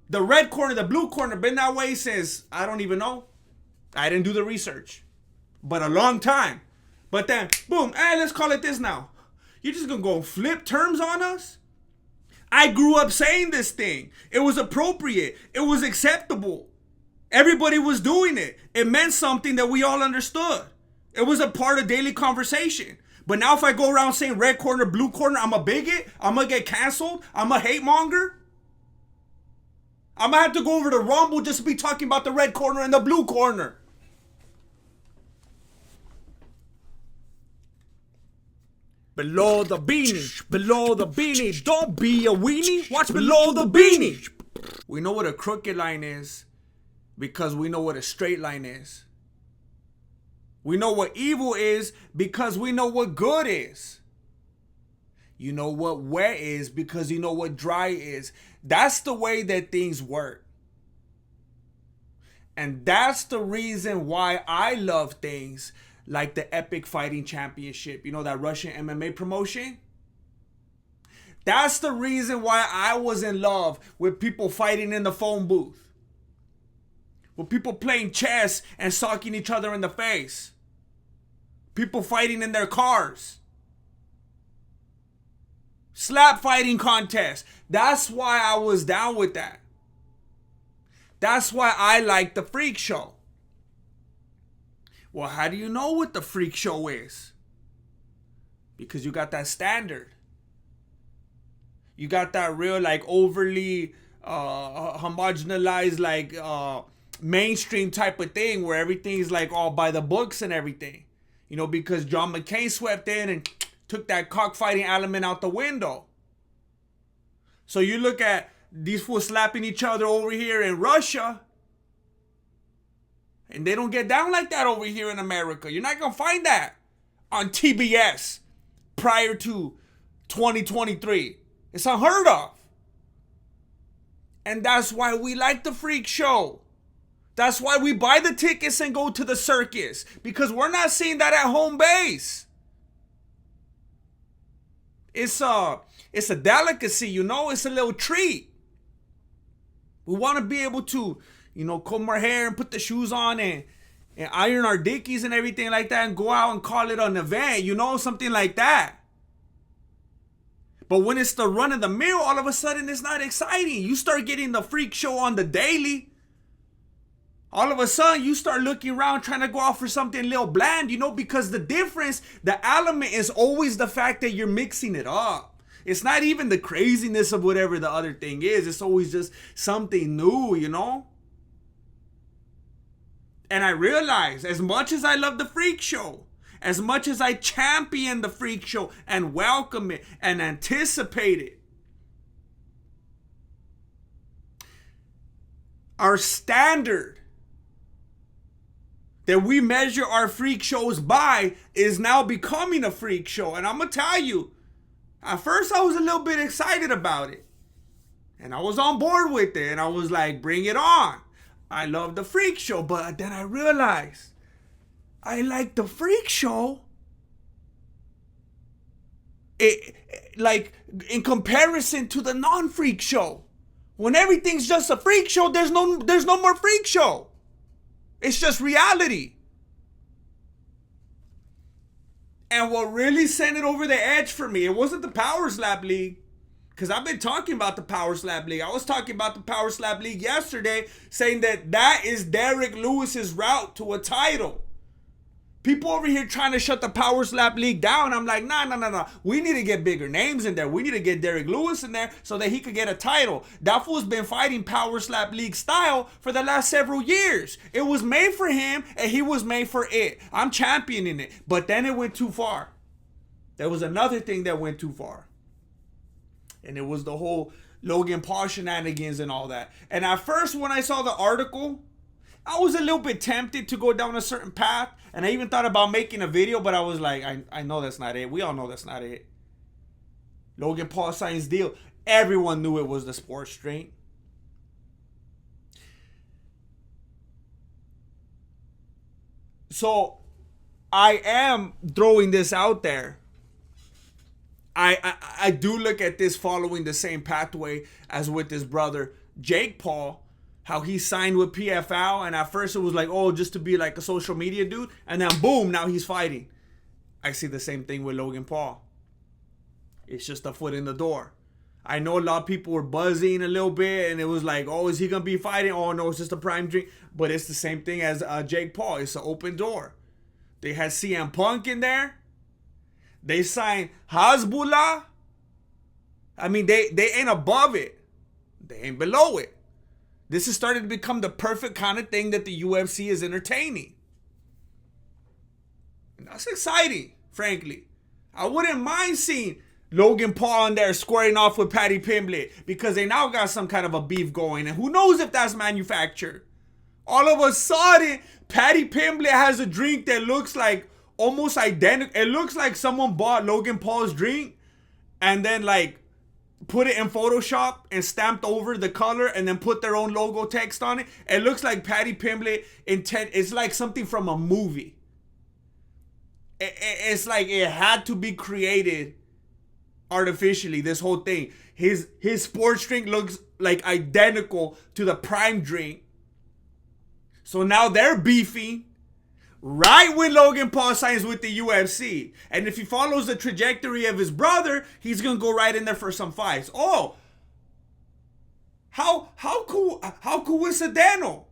The red corner, the blue corner, been that way since, I don't even know. I didn't do the research. But a long time. But then, boom, hey, let's call it this now. You're just gonna go flip terms on us? I grew up saying this thing. It was appropriate. It was acceptable. Everybody was doing it. It meant something that we all understood. It was a part of daily conversation. But now if I go around saying red corner, blue corner, I'm a bigot, I'm gonna get canceled, I'm a hate monger. I'm gonna have to go over to Rumble just to be talking about the red corner and the blue corner. Below the beanie, below the beanie, don't be a weenie, watch below the beanie. We know what a crooked line is because we know what a straight line is. We know what evil is because we know what good is. You know what wet is because you know what dry is. That's the way that things work. And that's the reason why I love things like the Epic Fighting Championship. You know, that Russian MMA promotion? That's the reason why I was in love with people fighting in the phone booth. With people playing chess and socking each other in the face. People fighting in their cars. Slap fighting contests. That's why I was down with that. That's why I like the freak show. Well, how do you know what the freak show is? Because you got that standard. You got that real, like, overly homogenized, like, mainstream type of thing where everything's, like, all by the books and everything. You know, because John McCain swept in and took that cockfighting element out the window. So you look at these fools slapping each other over here in Russia, and they don't get down like that over here in America. You're not going to find that on TBS prior to 2023. It's unheard of. And that's why we like the freak show. That's why we buy the tickets and go to the circus. Because we're not seeing that at home base. It's a delicacy, you know. It's a little treat. We want to be able to, you know, comb our hair and put the shoes on and iron our dickies and everything like that and go out and call it an event, you know, something like that. But when it's the run of the mill, all of a sudden it's not exciting. You start getting the freak show on the daily. All of a sudden you start looking around trying to go out for something a little bland, you know, because the difference, the element is always the fact that you're mixing it up. It's not even the craziness of whatever the other thing is. It's always just something new, you know. And I realize, as much as I love the freak show, as much as I champion the freak show and welcome it and anticipate it, our standard that we measure our freak shows by is now becoming a freak show. And I'm going to tell you, at first I was a little bit excited about it. And I was on board with it. And I was like, bring it on. I love the freak show. But then I realized I like the freak show. Like in comparison to the non-freak show. When everything's just a freak show, there's no more freak show. It's just reality. And what really sent it over the edge for me, it wasn't the Power Slap League. Because I've been talking about the Power Slap League. I was talking about the Power Slap League yesterday, saying that is Derek Lewis's route to a title. People over here trying to shut the Power Slap League down. I'm like, nah. We need to get bigger names in there. We need to get Derek Lewis in there so that he could get a title. That fool's been fighting Power Slap League style for the last several years. It was made for him and he was made for it. I'm championing it. But then it went too far. There was another thing that went too far. And it was the whole Logan Paul shenanigans and all that. And at first when I saw the article, I was a little bit tempted to go down a certain path. And I even thought about making a video, but I was like, I know that's not it. We all know that's not it. Logan Paul signs deal. Everyone knew it was the sports drink. So I am throwing this out there. I do look at this following the same pathway as with his brother, Jake Paul, how he signed with PFL, and at first it was like, oh, just to be like a social media dude, and then boom, now he's fighting. I see the same thing with Logan Paul. It's just a foot in the door. I know a lot of people were buzzing a little bit, and it was like, oh, is he going to be fighting? Oh, no, it's just a prime drink. But it's the same thing as Jake Paul. It's an open door. They had CM Punk in there. They signed Hasbullah. I mean, they ain't above it. They ain't below it. This is starting to become the perfect kind of thing that the UFC is entertaining. And that's exciting, frankly. I wouldn't mind seeing Logan Paul in there squaring off with Paddy Pimblett because they now got some kind of a beef going. And who knows if that's manufactured. All of a sudden, Paddy Pimblett has a drink that looks like almost identical. It looks like someone bought Logan Paul's drink and then like put it in Photoshop and stamped over the color and then put their own logo text on it. It looks like Paddy Pimblett intent. It's like something from a movie. It's like it had to be created artificially, this whole thing. His sports drink looks like identical to the prime drink. So now they're beefing right when Logan Paul signs with the UFC. And if he follows the trajectory of his brother, he's going to go right in there for some fights. Oh, how coincidental.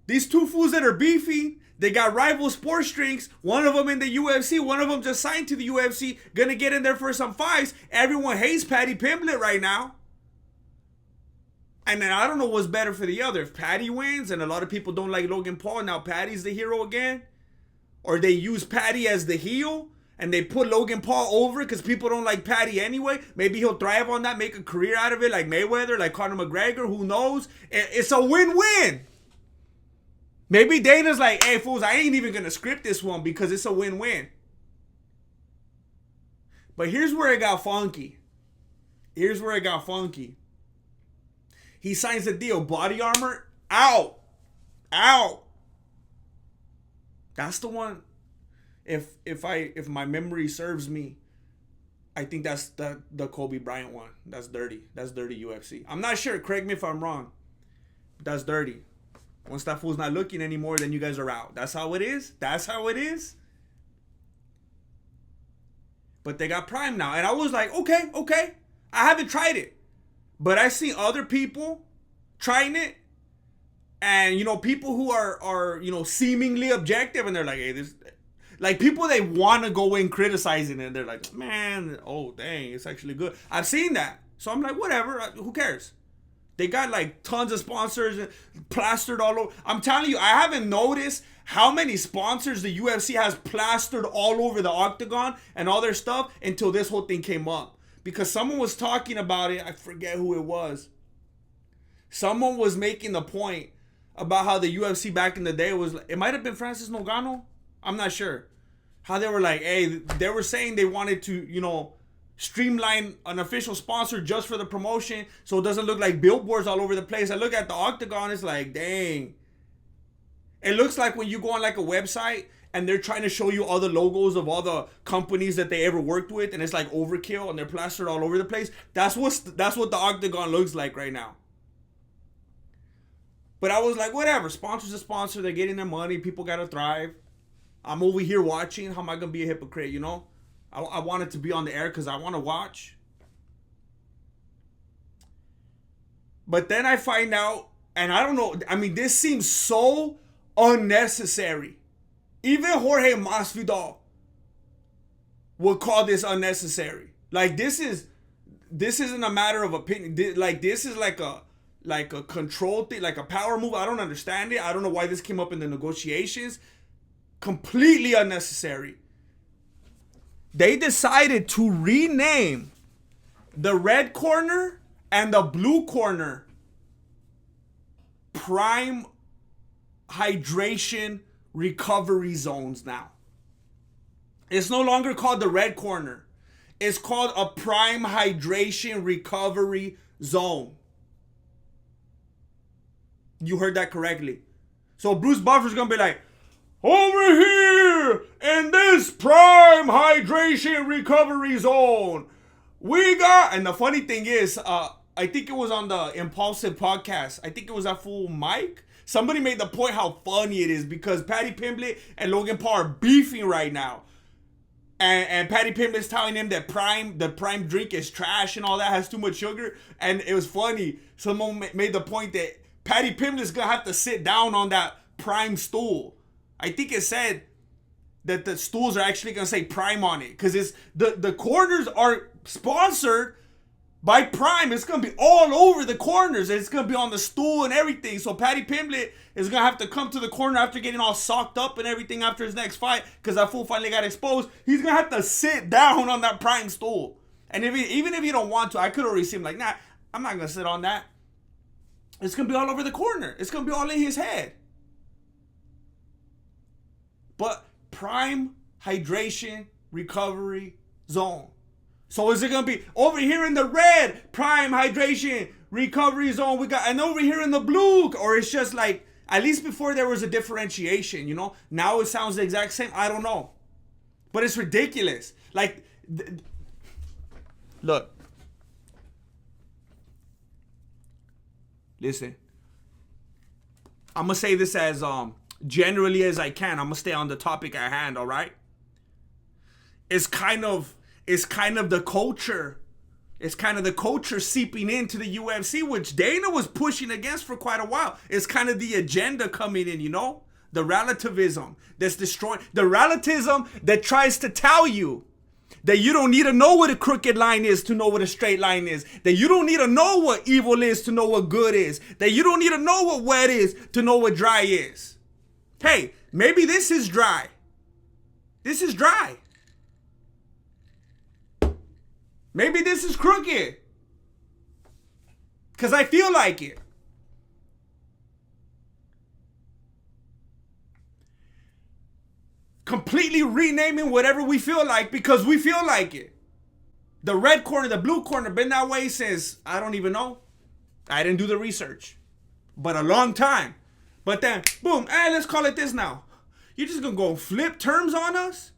These two fools that are beefing, they got rival sports drinks. One of them in the UFC. One of them just signed to the UFC. Gonna get in there for some fights. Everyone hates Paddy Pimblett right now. And then I don't know what's better for the other. If Paddy wins and a lot of people don't like Logan Paul, now Paddy's the hero again. Or they use Paddy as the heel and they put Logan Paul over because people don't like Paddy anyway. Maybe he'll thrive on that, make a career out of it like Mayweather, like Conor McGregor. Who knows? It's a win-win. Maybe Dana's like, hey, fools, I ain't even going to script this one because it's a win-win. But here's where it got funky. He signs the deal. Body Armor, out. That's the one. If my memory serves me, I think that's the Kobe Bryant one. That's dirty. That's dirty UFC. I'm not sure. Correct me if I'm wrong. But that's dirty. Once that fool's not looking anymore, then you guys are out. That's how it is. But they got Prime now. And I was like, okay. I haven't tried it. But I see other people trying it. And, people who are seemingly objective. And they're like, hey, this... Like, people, they want to go in criticizing it. And they're like, man, oh, dang, it's actually good. I've seen that. So I'm like, whatever. Who cares? They got like tons of sponsors plastered all over. I'm telling you, I haven't noticed how many sponsors the UFC has plastered all over the octagon and all their stuff until this whole thing came up. Because someone was talking about it. I forget who it was. Someone was making the point about how the UFC back in the day was, it might have been Francis Ngannou. I'm not sure. How they were like, hey, they were saying they wanted to, streamline an official sponsor just for the promotion so it doesn't look like billboards all over the place. I look at the octagon, it's like, dang. It looks like when you go on like a website and they're trying to show you all the logos of all the companies that they ever worked with, and it's like overkill and they're plastered all over the place. That's what the octagon looks like right now. But I was like, whatever, sponsor's a sponsor, they're getting their money, people gotta thrive. I'm over here watching. How am I gonna be a hypocrite, I wanted to be on the air because I want to watch. But then I find out, and I don't know, I mean, this seems so unnecessary. Even Jorge Masvidal would call this unnecessary. Like, this isn't a matter of opinion. Like, this is like a control thing, like a power move. I don't understand it. I don't know why this came up in the negotiations. Completely unnecessary. They decided to rename the red corner and the blue corner Prime Hydration Recovery Zones now. It's no longer called the red corner. It's called a Prime Hydration Recovery Zone. You heard that correctly. So Bruce Buffer's going to be like, over here in this Prime Hydration Recovery Zone, we got... And the funny thing is, I think it was on the Impulsive podcast. I think it was that fool Mike. Somebody made the point how funny it is because Paddy Pimblett and Logan Paul are beefing right now. And Paddy Pimblett's telling him that the prime drink is trash and all that, has too much sugar. And it was funny. Someone made the point that Paddy Pimblett's going to have to sit down on that prime stool. I think it said that the stools are actually going to say prime on it. Because it's the corners are sponsored by Prime. It's going to be all over the corners. It's going to be on the stool and everything. So Paddy Pimblett is going to have to come to the corner after getting all socked up and everything after his next fight because that fool finally got exposed. He's going to have to sit down on that Prime stool. And even if you don't want to, I could already see him like, nah, I'm not going to sit on that. It's going to be all over the corner. It's going to be all in his head. But Prime Hydration Recovery Zone. So is it going to be over here in the red, Prime Hydration Recovery Zone, and over here in the blue? Or it's just like, at least before there was a differentiation, you know? Now it sounds the exact same. I don't know. But it's ridiculous. Like, look. Listen. I'm going to say this as generally as I can. I'm going to stay on the topic at hand, all right? It's kind of the culture. It's kind of the culture seeping into the UFC, which Dana was pushing against for quite a while. It's kind of the agenda coming in, you know? The relativism that's destroying. The relativism that tries to tell you that you don't need to know what a crooked line is to know what a straight line is. That you don't need to know what evil is to know what good is. That you don't need to know what wet is to know what dry is. Hey, maybe this is dry. This is dry. Maybe this is crooked. Because I feel like it. Completely renaming whatever we feel like because we feel like it. The red corner, the blue corner, been that way since, I don't even know. I didn't do the research. But a long time. But then, boom, hey, let's call it this now. You're just going to go flip terms on us?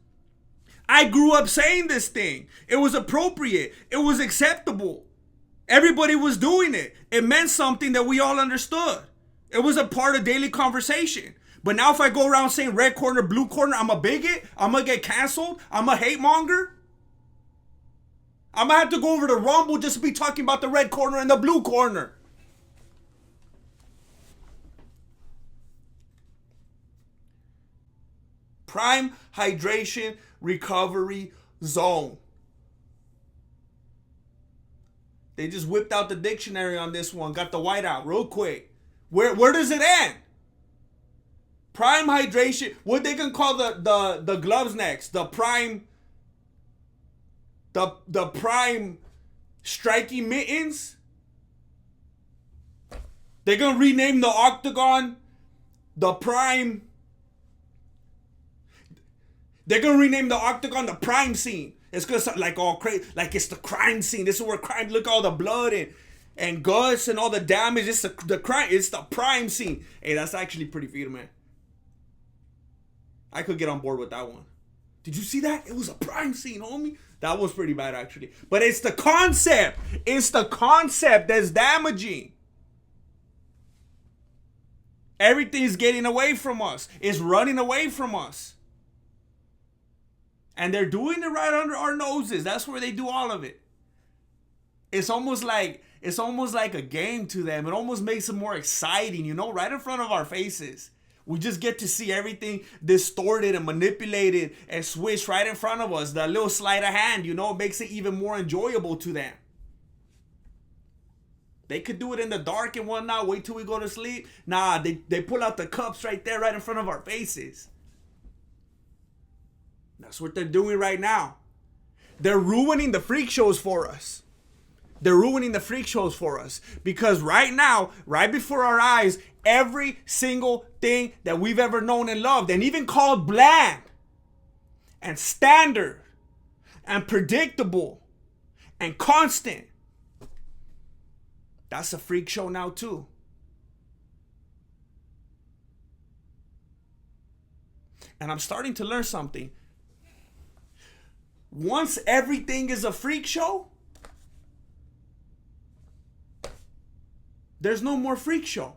I grew up saying this thing. It was appropriate. It was acceptable. Everybody was doing it. It meant something that we all understood. It was a part of daily conversation. But now if I go around saying red corner, blue corner, I'm a bigot. I'm going to get canceled. I'm a hate monger. I'm going to have to go over to Rumble just to be talking about the red corner and the blue corner. Prime Hydration Recovery Zone. They just whipped out the dictionary on this one. Got the white out real quick. Where does it end? Prime hydration. What they gonna call the gloves next? The prime. The prime striking mittens. They're gonna rename the octagon the prime. They're gonna rename the octagon the prime scene. It's gonna sound like all crazy, like it's the crime scene. This is where crime. Look at all the blood and guts and all the damage. It's the crime. It's the prime scene. Hey, that's actually pretty fitting, man. I could get on board with that one. Did you see that? It was a prime scene, homie. That was pretty bad, actually. But it's the concept. It's the concept that's damaging. Everything's getting away from us. It's running away from us. And they're doing it right under our noses. That's where they do all of it. It's almost like a game to them. It almost makes it more exciting, you know, right in front of our faces. We just get to see everything distorted and manipulated and switched right in front of us. The little sleight of hand, you know, it makes it even more enjoyable to them. They could do it in the dark and whatnot. Wait till we go to sleep. Nah, they pull out the cups right there, right in front of our faces. That's what they're doing right now. They're ruining the freak shows for us. They're ruining the freak shows for us. Because right now, right before our eyes, every single thing that we've ever known and loved, and even called bland, and standard, and predictable, and constant, that's a freak show now too. And I'm starting to learn something. Once everything is a freak show, There's no more freak show.